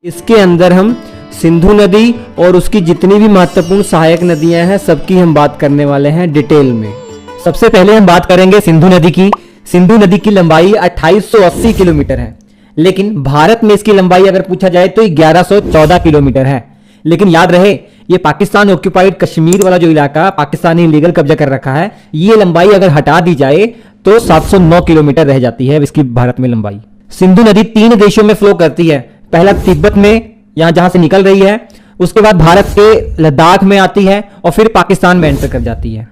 इसके अंदर हम सिंधु नदी और उसकी जितनी भी महत्वपूर्ण सहायक नदियां हैं सबकी हम बात करने वाले हैं डिटेल में। सबसे पहले हम बात करेंगे सिंधु नदी की। सिंधु नदी की लंबाई 2880 किलोमीटर है, लेकिन भारत में इसकी लंबाई अगर पूछा जाए तो 1114 किलोमीटर है। लेकिन याद रहे, ये पाकिस्तान ऑक्यूपाइड कश्मीर वाला जो इलाका पाकिस्तानी लीगल कब्जा कर रखा है, ये लंबाई अगर हटा दी जाए तो 709 किलोमीटर रह जाती है इसकी भारत में लंबाई। सिंधु नदी 3 देशों में फ्लो करती है। पहला तिब्बत में, यहां जहां से निकल रही है, उसके बाद भारत के लद्दाख में आती है और फिर पाकिस्तान में एंटर कर जाती है।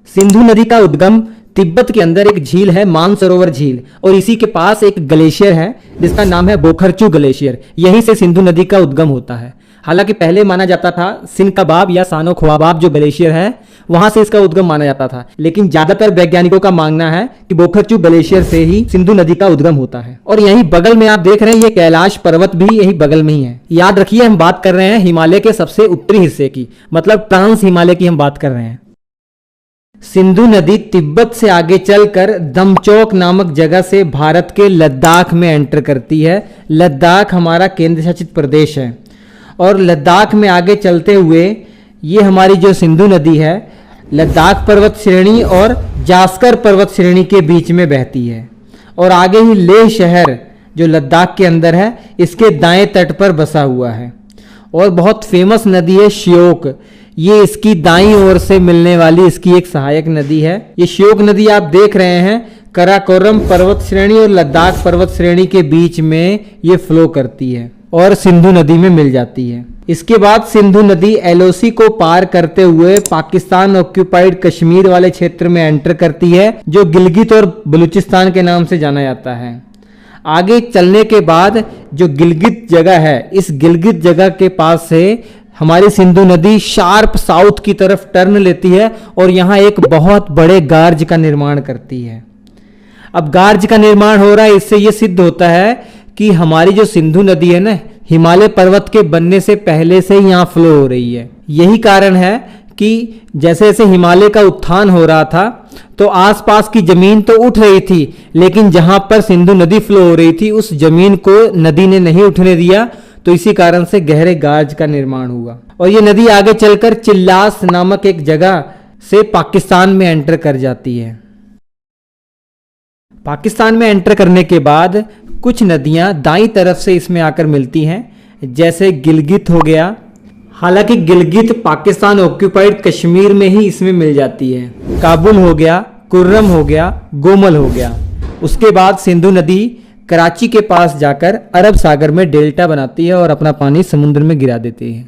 सिंधु नदी का उद्गम तिब्बत के अंदर एक झील है, मानसरोवर झील, और इसी के पास एक ग्लेशियर है जिसका नाम है बोखरचू ग्लेशियर। यहीं से सिंधु नदी का उद्गम होता है। हालांकि पहले माना जाता था सिनकबाब या सानो ख्वाबाब जो ग्लेशियर है वहां से इसका उद्गम माना जाता था, लेकिन ज्यादातर वैज्ञानिकों का मानना है कि बोखरचू ग्लेशियर से ही सिंधु नदी का उद्गम होता है। और यहीं बगल में आप देख रहे हैं ये कैलाश पर्वत भी यही बगल में ही है। याद रखिए, हम बात कर रहे हैं हिमालय के सबसे उत्तरी हिस्से की, मतलब ट्रांस हिमालय की हम बात कर रहे हैं। सिंधु नदी तिब्बत से आगे चलकर दमचौक नामक जगह से भारत के लद्दाख में एंटर करती है। लद्दाख हमारा केंद्र शासित प्रदेश है और लद्दाख में आगे चलते हुए ये हमारी जो सिंधु नदी है लद्दाख पर्वत श्रेणी और जास्कर पर्वत श्रेणी के बीच में बहती है और आगे ही लेह शहर जो लद्दाख के अंदर है इसके दाएं तट पर बसा हुआ है। और बहुत फेमस नदी है श्योक, ये इसकी दाईं ओर से मिलने वाली इसकी एक सहायक नदी है। ये श्योक नदी आप देख रहे हैं कराकोरम पर्वत श्रेणी और लद्दाख पर्वत श्रेणी के बीच में ये फ्लो करती है और सिंधु नदी में मिल जाती है। इसके बाद सिंधु नदी एलओसी को पार करते हुए पाकिस्तान ऑक्यूपाइड कश्मीर वाले क्षेत्र में एंटर करती है जो गिलगित और बलूचिस्तान के नाम से जाना जाता है। आगे चलने के बाद जो गिलगित जगह है, इस गिलगित जगह के पास से हमारी सिंधु नदी शार्प साउथ की तरफ टर्न लेती है और यहाँ एक बहुत बड़े गार्ज का निर्माण करती है। अब गार्ज का निर्माण हो रहा है, इससे ये सिद्ध होता है कि हमारी जो सिंधु नदी है ना, हिमालय पर्वत के बनने से पहले से ही यहाँ फ्लो हो रही है। यही कारण है कि जैसे जैसे हिमालय का उत्थान हो रहा था तो आसपास की जमीन तो उठ रही थी, लेकिन जहां पर सिंधु नदी फ्लो हो रही थी उस जमीन को नदी ने नहीं उठने दिया, तो इसी कारण से गहरे गार्ज का निर्माण हुआ। और ये नदी आगे चलकर चिल्लास नामक एक जगह से पाकिस्तान में एंटर कर जाती है। पाकिस्तान में एंटर करने के बाद कुछ नदियां दाईं तरफ से इसमें आकर मिलती हैं, जैसे गिलगित हो गया। हालांकि गिलगित पाकिस्तान ऑक्यूपाइड कश्मीर में ही इसमें मिल जाती है। काबुल हो गया, कुर्रम हो गया, गोमल हो गया। उसके बाद सिंधु नदी कराची के पास जाकर अरब सागर में डेल्टा बनाती है और अपना पानी समुद्र में गिरा देती है।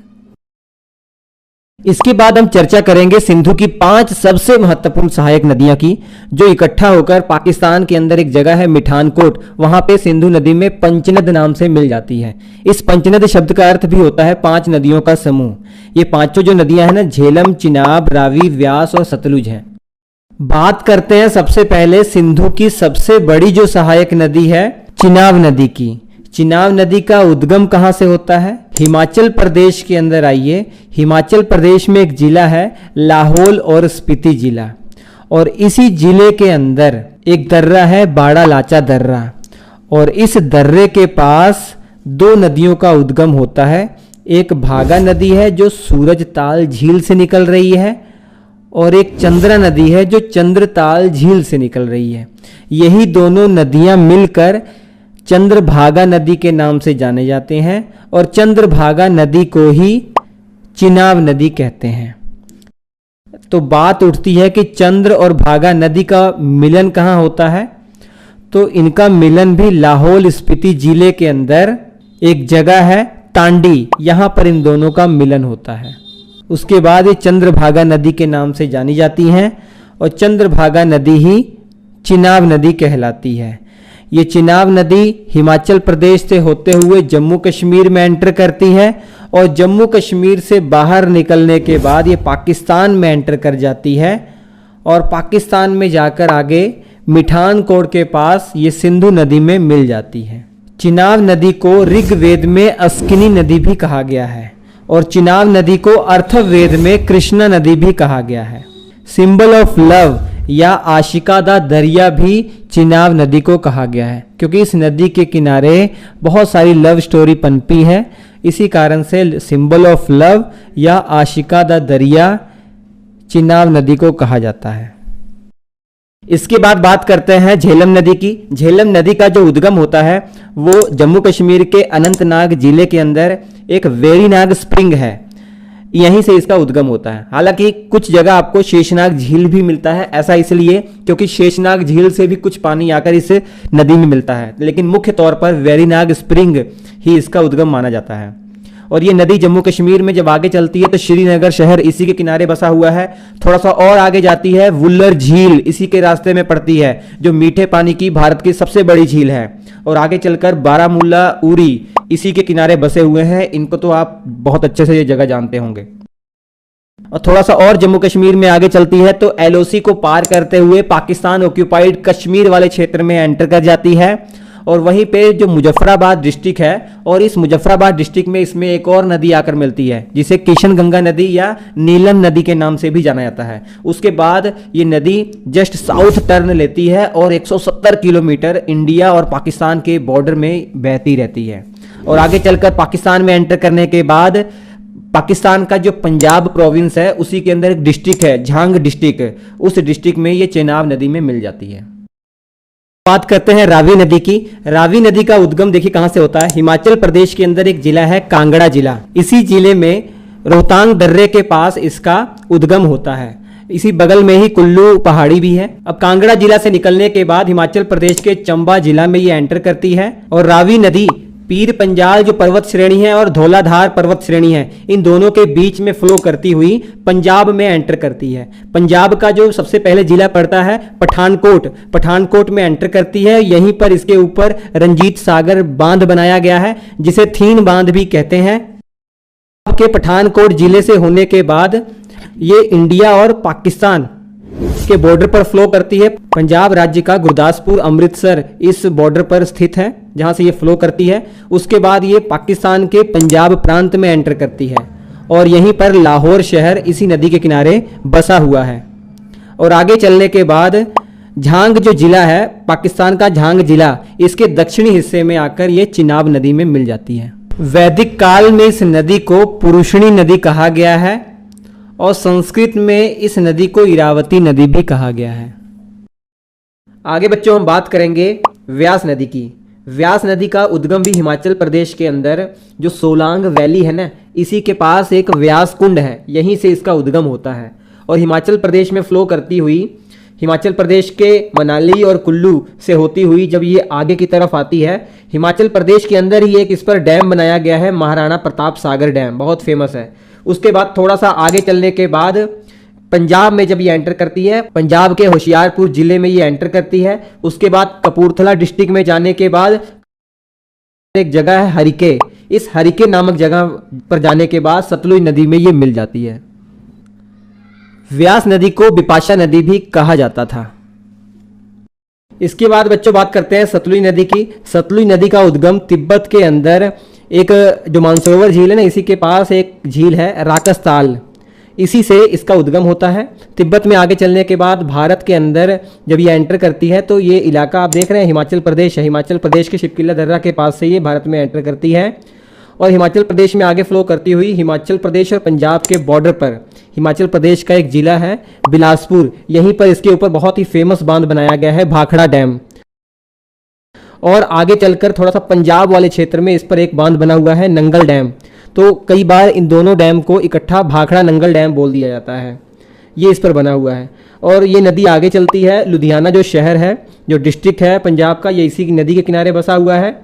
इसके बाद हम चर्चा करेंगे सिंधु की 5 सबसे महत्वपूर्ण सहायक नदियां की, जो इकट्ठा होकर पाकिस्तान के अंदर एक जगह है मिठानकोट, वहां पे सिंधु नदी में पंचनद नाम से मिल जाती है। इस पंचनद शब्द का अर्थ भी होता है 5 नदियों का समूह। ये पांचों जो नदियां हैं ना, झेलम, चिनाब, रावी, व्यास और सतलुज हैं। बात करते हैं सबसे पहले सिंधु की सबसे बड़ी जो सहायक नदी है चिनाब नदी की। चिनाब नदी का उद्गम कहां से होता है? हिमाचल प्रदेश के अंदर। आइए, हिमाचल प्रदेश में एक जिला है लाहौल और स्पीति जिला, और इसी जिले के अंदर एक दर्रा है बाड़ा लाचा दर्रा, और इस दर्रे के पास 2 नदियों का उद्गम होता है। एक भागा नदी है जो सूरजताल झील से निकल रही है, और एक चंद्रा नदी है जो चंद्रताल झील से निकल रही है। यही दोनों नदियां मिलकर चंद्रभागा नदी के नाम से जाने जाते हैं, और चंद्रभागा नदी को ही चिनाब नदी कहते हैं। तो बात उठती है कि चंद्र और भागा नदी का मिलन कहाँ होता है? तो इनका मिलन भी लाहौल स्पीति जिले के अंदर एक जगह है तांडी, यहां पर इन दोनों का मिलन होता है। उसके बाद ये चंद्रभागा नदी के नाम से जानी जाती हैं, और चंद्रभागा नदी ही चिनाब नदी कहलाती है। ये चिनाब नदी हिमाचल प्रदेश से होते हुए जम्मू कश्मीर में एंटर करती है, और जम्मू कश्मीर से बाहर निकलने के बाद ये पाकिस्तान में एंटर कर जाती है, और पाकिस्तान में जाकर आगे मिठानकोट के पास ये सिंधु नदी में मिल जाती है। चिनाब नदी को ऋग्वेद में अस्किनी नदी भी कहा गया है, और चिनाब नदी को अर्थवेद में कृष्णा नदी भी कहा गया है। सिंबल ऑफ लव या आशिका दा दरिया भी चिनाब नदी को कहा गया है, क्योंकि इस नदी के किनारे बहुत सारी लव स्टोरी पनपी है। इसी कारण से सिंबल ऑफ लव या आशिका दा दरिया चिनाब नदी को कहा जाता है। इसके बाद बात करते हैं झेलम नदी की। झेलम नदी का जो उद्गम होता है वो जम्मू कश्मीर के अनंतनाग जिले के अंदर एक वेरीनाग स्प्रिंग है, यहीं से इसका उद्गम होता है। हालांकि कुछ जगह आपको शेषनाग झील भी मिलता है, ऐसा इसलिए क्योंकि शेषनाग झील से भी कुछ पानी आकर इस नदी में मिलता है, लेकिन मुख्य तौर पर वेरीनाग स्प्रिंग ही इसका उद्गम माना जाता है। और ये नदी जम्मू कश्मीर में जब आगे चलती है तो श्रीनगर शहर इसी के किनारे बसा हुआ है। थोड़ा सा और आगे जाती है, वुल्लर झील इसी के रास्ते में पड़ती है, जो मीठे पानी की भारत की सबसे बड़ी झील है। और आगे चलकर बारामूला, उरी इसी के किनारे बसे हुए हैं। इनको तो आप बहुत अच्छे से ये जगह जानते होंगे। और थोड़ा सा और जम्मू कश्मीर में आगे चलती है तो एलओसी को पार करते हुए पाकिस्तान ऑक्यूपाइड कश्मीर वाले क्षेत्र में एंटर कर जाती है। और वहीं पे जो मुजफ्फराबाद डिस्ट्रिक्ट है, और इस मुजफ्फराबाद डिस्ट्रिक्ट में इसमें एक और नदी आकर मिलती है जिसे किशन गंगा नदी या नीलम नदी के नाम से भी जाना जाता है। उसके बाद ये नदी जस्ट साउथ टर्न लेती है और 170 किलोमीटर इंडिया और पाकिस्तान के बॉर्डर में बहती रहती है। और आगे चलकर पाकिस्तान में एंटर करने के बाद पाकिस्तान का जो पंजाब प्रोविंस है उसी के अंदर एक डिस्ट्रिक्ट है झांग डिस्ट्रिक्ट, उस डिस्ट्रिक्ट में ये चेनाब नदी में मिल जाती है। बात करते हैं रावी नदी की। रावी नदी का उद्गम देखिए कहां से होता है। हिमाचल प्रदेश के अंदर एक जिला है कांगड़ा जिला, इसी जिले में रोहतांग दर्रे के पास इसका उद्गम होता है। इसी बगल में ही कुल्लू पहाड़ी भी है। अब कांगड़ा जिला से निकलने के बाद हिमाचल प्रदेश के चंबा जिला में ये एंटर करती है। और रावी नदी पीर पंजाल जो पर्वत श्रेणी है और धौलाधार पर्वत श्रेणी है, इन दोनों के बीच में फ्लो करती हुई पंजाब में एंटर करती है। पंजाब का जो सबसे पहले जिला पड़ता है पठानकोट, पठानकोट में एंटर करती है। यहीं पर इसके ऊपर रंजीत सागर बांध बनाया गया है जिसे थीन बांध भी कहते हैं। के पठानकोट जिले से होने के बाद ये इंडिया और पाकिस्तान के बॉर्डर पर फ्लो करती है। पंजाब राज्य का गुरदासपुर, अमृतसर इस बॉर्डर पर स्थित है जहां से ये फ्लो करती है। उसके बाद ये पाकिस्तान के पंजाब प्रांत में एंटर करती है और यहीं पर लाहौर शहर इसी नदी के किनारे बसा हुआ है। और आगे चलने के बाद झांग जो जिला है, पाकिस्तान का झांग जिला, इसके दक्षिणी हिस्से में आकर ये चिनाब नदी में मिल जाती है। वैदिक काल में इस नदी को पुरुषणी नदी कहा गया है और संस्कृत में इस नदी को इरावती नदी भी कहा गया है। आगे बच्चों हम बात करेंगे व्यास नदी की। व्यास नदी का उद्गम भी हिमाचल प्रदेश के अंदर जो सोलांग वैली है ना, इसी के पास एक व्यास कुंड है, यहीं से इसका उद्गम होता है और हिमाचल प्रदेश में फ्लो करती हुई हिमाचल प्रदेश के मनाली और कुल्लू से होती हुई जब ये आगे की तरफ आती है, हिमाचल प्रदेश के अंदर ही एक इस पर डैम बनाया गया है, महाराणा प्रताप सागर डैम, बहुत फेमस है। उसके बाद थोड़ा सा आगे चलने के बाद पंजाब में जब ये एंटर करती है, पंजाब के होशियारपुर जिले में ये एंटर करती है। उसके बाद कपूरथला डिस्ट्रिक्ट में जाने के बाद एक जगह है हरिके, इस हरिके नामक जगह पर जाने के बाद सतलुज नदी में ये मिल जाती है। व्यास नदी को बिपाशा नदी भी कहा जाता था। इसके बाद बच्चों बात करते हैं सतलुज नदी की। सतलुज नदी का उद्गम तिब्बत के अंदर एक जो मानसरोवर झील है ना, इसी के पास एक झील है राकसताल, इसी से इसका उद्गम होता है। तिब्बत में आगे चलने के बाद भारत के अंदर जब ये एंटर करती है तो ये इलाका आप देख रहे हैं हिमाचल प्रदेश है। हिमाचल प्रदेश के शिपकिला दर्रा के पास से ये भारत में एंटर करती है और हिमाचल प्रदेश में आगे फ्लो करती हुई हिमाचल प्रदेश और पंजाब के बॉर्डर पर हिमाचल प्रदेश का एक जिला है बिलासपुर, यहीं पर इसके ऊपर बहुत ही फेमस बांध बनाया गया है भाखड़ा डैम। और आगे चलकर थोड़ा सा पंजाब वाले क्षेत्र में इस पर एक बांध बना हुआ है नंगल डैम, तो कई बार इन दोनों डैम को इकट्ठा भाखड़ा नंगल डैम बोल दिया जाता है। ये इस पर बना हुआ है और ये नदी आगे चलती है। लुधियाना जो शहर है, जो डिस्ट्रिक्ट है पंजाब का, ये इसी की नदी के किनारे बसा हुआ है।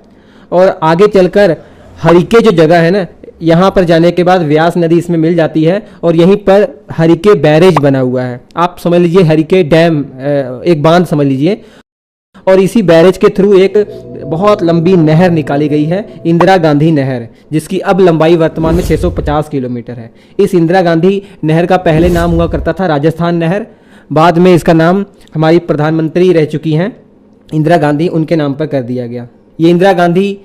और आगे चलकर हरिके जो जगह है ना, यहाँ पर जाने के बाद व्यास नदी इसमें मिल जाती है और यहीं पर हरिके बैरेज बना हुआ है। आप समझ लीजिए हरिके डैम एक बांध समझ लीजिए। और इसी बैरेज के थ्रू एक बहुत लंबी नहर निकाली गई है, इंदिरा गांधी नहर, जिसकी अब लंबाई वर्तमान में 650 किलोमीटर है। इस इंदिरा गांधी नहर का पहले नाम हुआ करता था राजस्थान नहर, बाद में इसका नाम हमारी प्रधानमंत्री रह चुकी हैं इंदिरा गांधी, उनके नाम पर कर दिया गया। ये इंदिरा गांधी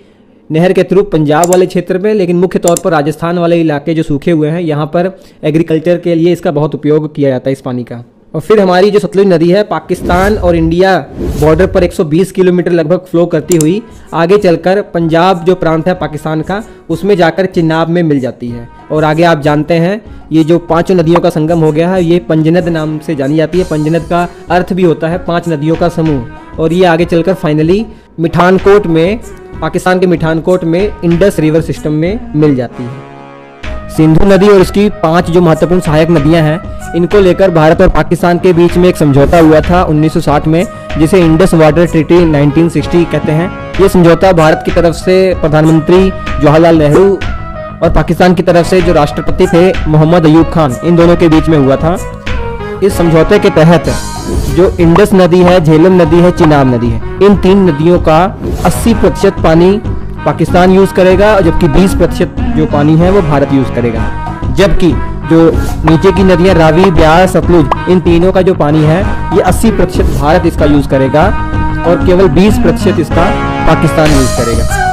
नहर के थ्रू पंजाब वाले क्षेत्र में, लेकिन मुख्य तौर पर राजस्थान वाले इलाके जो सूखे हुए हैं, यहाँ पर एग्रीकल्चर के लिए इसका बहुत उपयोग किया जाता है इस पानी का। और फिर हमारी जो सतलुज नदी है पाकिस्तान और इंडिया बॉर्डर पर 120 किलोमीटर लगभग फ्लो करती हुई आगे चलकर पंजाब जो प्रांत है पाकिस्तान का उसमें जाकर चिनाब में मिल जाती है। और आगे आप जानते हैं ये जो पांचों नदियों का संगम हो गया है ये पंजनद नाम से जानी जाती है। पंजनद का अर्थ भी होता है 5 नदियों का समूह। और ये आगे चलकर फाइनली मिठानकोट में, पाकिस्तान के मिठानकोट में इंडस रिवर सिस्टम में मिल जाती है। सिंधु नदी और इसकी 5 जो महत्वपूर्ण सहायक नदियां हैं इनको लेकर भारत और पाकिस्तान के बीच में एक समझौता हुआ था 1960 में, जिसे इंडस वाटर ट्रीटी 1960 कहते हैं। ये समझौता भारत की तरफ से प्रधानमंत्री जवाहरलाल नेहरू और पाकिस्तान की तरफ से जो राष्ट्रपति थे मोहम्मद अयूब खान, इन दोनों के बीच में हुआ था। इस समझौते के तहत जो इंडस नदी है, झेलम नदी है, चिनाब नदी है, इन 3 नदियों का 80% पानी पाकिस्तान यूज करेगा, जबकि 20% जो पानी है वो भारत यूज करेगा। जबकि जो नीचे की नदियां रावी, ब्यास, सतलुज, इन तीनों का जो पानी है ये 80% भारत इसका यूज करेगा और केवल 20% इसका पाकिस्तान यूज करेगा।